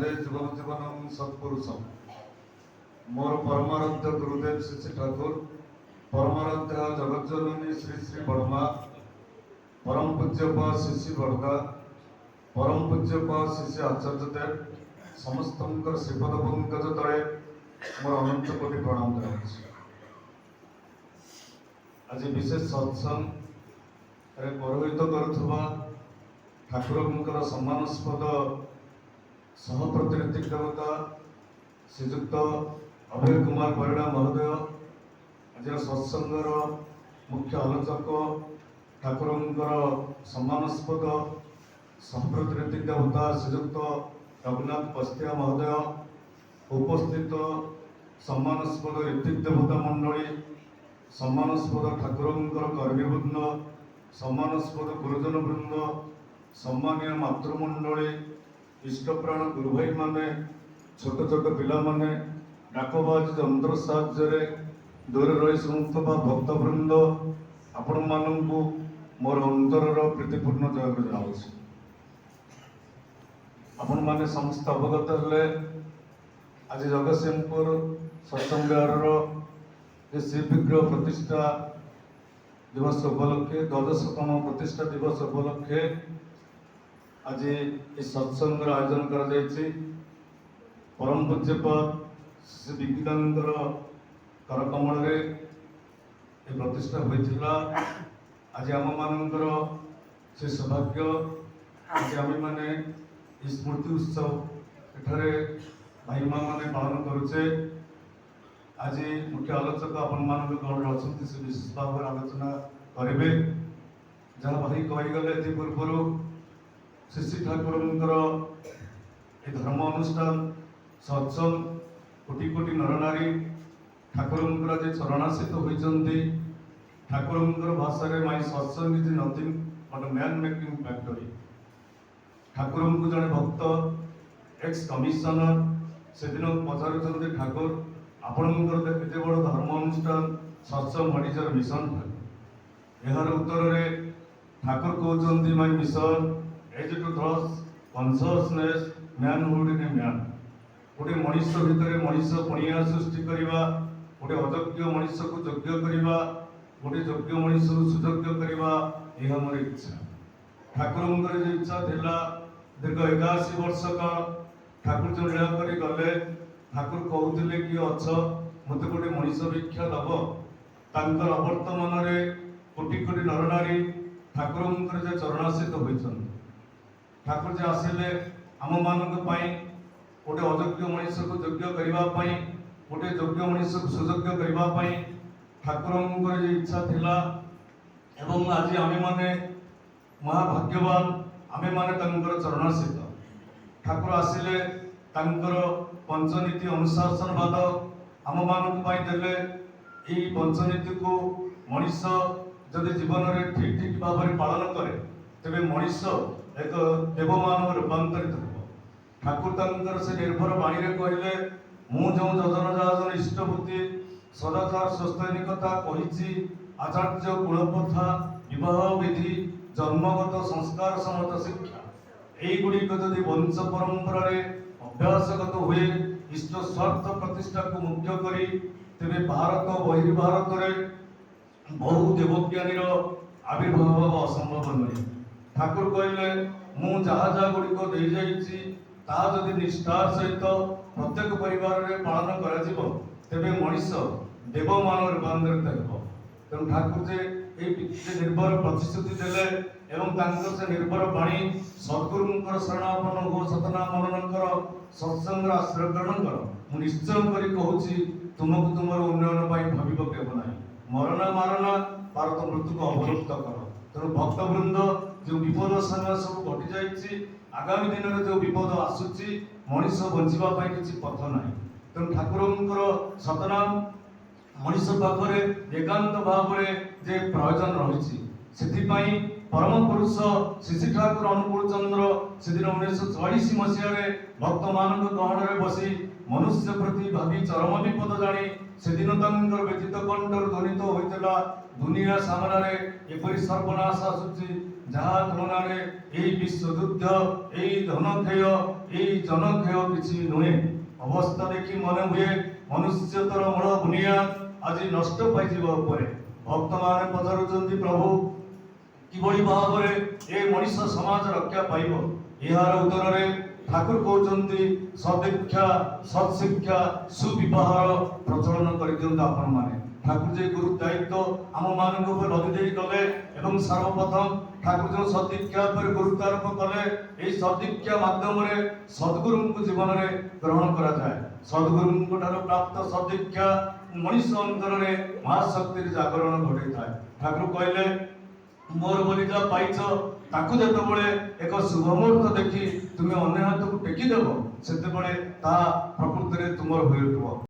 वंदे जीवन जीवनम सत्पुरुषम। मोर परमाराध्य गुरुदेव श्री श्री ठाकुर, परमाराध्य जगज्जननी श्री श्री बड़मा, परम पूज्यपा श्री श्री बड़दा, परम पूज्यपा श्री श्री आचार्य देव समस्त श्रीपद पंकज तले मोर अनंत कोटि प्रणाम कराई। आज विशेष सत्संग रे पौरोहित करुवा ठाकुर सम्मानस्पद सह प्रतिनिधि देवता श्रीजुक्त अभय कुमार परिड़ा महोदय आज सत्संगर मुख्य आलोचक ठाकुर सम्मानस्पद सह प्रतिनिधि देवता श्रीजुक्त रघुनाथ पस्तिया महोदय, उपस्थित सम्मानस्पद ऋतिक देवता मंडली, सम्मानस्पद ठाकुर कर्मीवृंद, सम्मानस्पद गुरुजन वृंद, सम्मानीय मातृमंडली, इष्टप्राण गुरु भाई माने, छोट छोट पिला माने, डाकबाज यंत्र साहाय्य दूर रही शुणुवा भक्तवृंद आपण मानू मोर अंतरर प्रीतिपूर्ण जयक जनाऊँ। आपण माने समस्त अवगत हेले आज जगतसिंहपुर सत्संग विहार श्री विग्रह प्रतिष्ठा दिवस उपलक्षे द्वादशतम प्रतिष्ठा दिवस उपलक्षे आज ये सत्संग आयोजन कर परम पूज्यपद श्री विज्ञानंदर करकमल प्रतिष्ठा होता। आज आम मानकर से सौभाग्य आज आम मैंने स्मृति उत्सव एठारे भाई माँ मैंने पालन करुचे। आज मुख्य आलोचक आपण मान गण अच्छा से विशेष भाव में आलोचना करेंगे। जहाँ भाई कहीगले पूर्व श्री श्री ठाकुर धर्म अनुष्ठान सत्संग कोटि कोटि नरनारी ठाकुर चरणाश्रित होती। ठाकुर भाषा माई सत्संग is nothing but man making factory. Thakur को जड़े भक्त एक्स कमिशनर से दिन पचार ठाकुर आपणकर केते बड़ धर्म अनुष्ठान सत्संग व्हाट इज योर मिशन। यार उत्तर में ठाकुर कहते my mission is to thrust consciousness manhood in a man. गोटे मनीष भितर मनीष पणिया सृष्टि करवा, गोटे अयोग्य मनीष को योग्य करवा, गोटे योग्य मनीष को सुयोग्य करवा, यह मोर इच्छा। ठाकुर जो इच्छा थिला दीर्घ 81 वर्ष का ठाकुर जो लीला कर गले ठाकुर कहते कि अच्छ मत गोटे मनीष भिक्षा दब। तांकर अवर्तमान कोटि कोटि नरनारी ठाकुर चरणाश्रित होती। ठाकुर जो आसिले आम मानक गोटे अयोग्य मनीष को योग्य करने, गोटे योग्य मनीष को सुयोग्य करने ठाकुर जो इच्छा थिला। एवं आज आम माने महाभाग्यवान आमे माने चरणाश्रित। ठाकुर आसिले पंचनीति अनुशासनवाद आम मानक देले। यही पंचनीति को मनीष जदि जीवन में ठीक ठीक भाव में पालन करे तेरे मनीष एक देवमान रूपांतरित हो। ठाकुर से निर्भर बाणी कहले मु जो योजना जाजन इष्टबुद्धि सदाचार स्वस्तनिकता कही आचार्य कुलप्रथा विवाह विधि जन्मगत संस्कार समत शिक्षा युड़िक जदि वंश परंपरा अभ्यासगत हुए इष्ट स्वार्थ प्रतिष्ठा को मुख्य करी तेरे भारत बहिर्भारत में बहु देवज्ञानी आविर्भाव असंभव नुहे। ठाकुर कहले मु जहाँ जहाँ गुड़िक दे जाइछि ताहा जदि निष्ठार सहित प्रत्येक परिवार में पालन करा तेबे मनीष देवमान रूपांतरित हो। तेणु ठाकुर जे निर्भर प्रतिश्रुति देले एवं से निर्भर बाणी सद्गुरुंकर शरणापन्न हो सतना मननकर सत्संग आश्रय ग्रहण कर। मु निश्चय करी कहूची तुमको तुमर उन्नयन पाई भावी पकेब ना। मरना मारना भारत मृत्यु को अवलुप्त कर। तेणु भक्तवृंद जो विपद समय सब घटी जाइए आगामी दिन में जो विपद आसूची मनीष बचापी किसी पथ ना। तेणु ठाकुर सतनाम मनीष पाखे एकांत भाव में जे प्रयोजन रही परम पुरुष श्री श्री ठाकुर अनुकूल चंद्र से दिन 1940 मसीह भक्त मान गहन में बसी मनुष्य प्रति भावी चरम विपद जानी से दिन व्यतीत कंठर ध्वनित होता दुनिया सामने एपरी सर्वनाश आसूची ଯାହା ତୁଳନାରେ ଏହି ବିଶ୍ୱଯୁଦ୍ଧ, ଏହି ଧନକ୍ଷୟ, ଏହି ଜନକ୍ଷୟ କିଛି ନୁହେଁ। ଅବସ୍ଥା ଦେଖି ମନେ ହୁଏ ମନୁଷ୍ୟତର ମୂଳ ବୁନିୟାଦ ଆଜି ନଷ୍ଟ ପାଇଯିବା ଉପରେ। ଭକ୍ତମାନେ ପଚାରୁଛନ୍ତି, ପ୍ରଭୁ କିଭଳି ଭାବରେ ଏ ମଣିଷ ସମାଜ ରକ୍ଷା ପାଇବ? ଏହାର ଉତ୍ତରରେ ଠାକୁର କହୁଛନ୍ତି, ସଦୀକ୍ଷା, ସତ୍ଶିକ୍ଷା, ସୁବିବାହର ପ୍ରଚଳନ କରିଦିଅନ୍ତୁ ଆପଣମାନେ। ଠାକୁର ଯେ ଗୁରୁ ଦାୟିତ୍ୱ ଆମ ମାନଙ୍କ ଉପରେ ଲଦି ଦେଇ ଗଲେ ଏବଂ ସର୍ବପ୍ରଥମ ଠାକୁର ଯେଉଁ ସଦୀକ୍ଷା ଉପରେ ଗୁରୁତ୍ୱ ଆରୋପ କଲେ, ଏହି ସଦୀକ୍ଷା ମାଧ୍ୟମରେ ସଦ୍ଗୁରୁଙ୍କୁ ଜୀବନରେ ଗ୍ରହଣ କରାଯାଏ। ସଦ୍ଗୁରୁଙ୍କ ଠାରୁ ପ୍ରାପ୍ତ ସଦୀକ୍ଷା ମଣିଷ ଅନ୍ତରରେ ମହାଶକ୍ତିର ଜାଗରଣ ଘଟାଇଥାଏ। ଠାକୁର କହିଲେ, ମୋର ବୋଲି ଯାହା ପାଇଛ ତାକୁ ଯେତେବେଳେ ଏକ ଶୁଭ ମୁହୂର୍ତ୍ତ ଦେଖି ତୁମେ ଅନ୍ୟ ହାତକୁ ଟେକିଦେବ, ସେତେବେଳେ ତାହା ପ୍ରକୃତରେ ତୁମର ହୋଇ ଉଠିବ।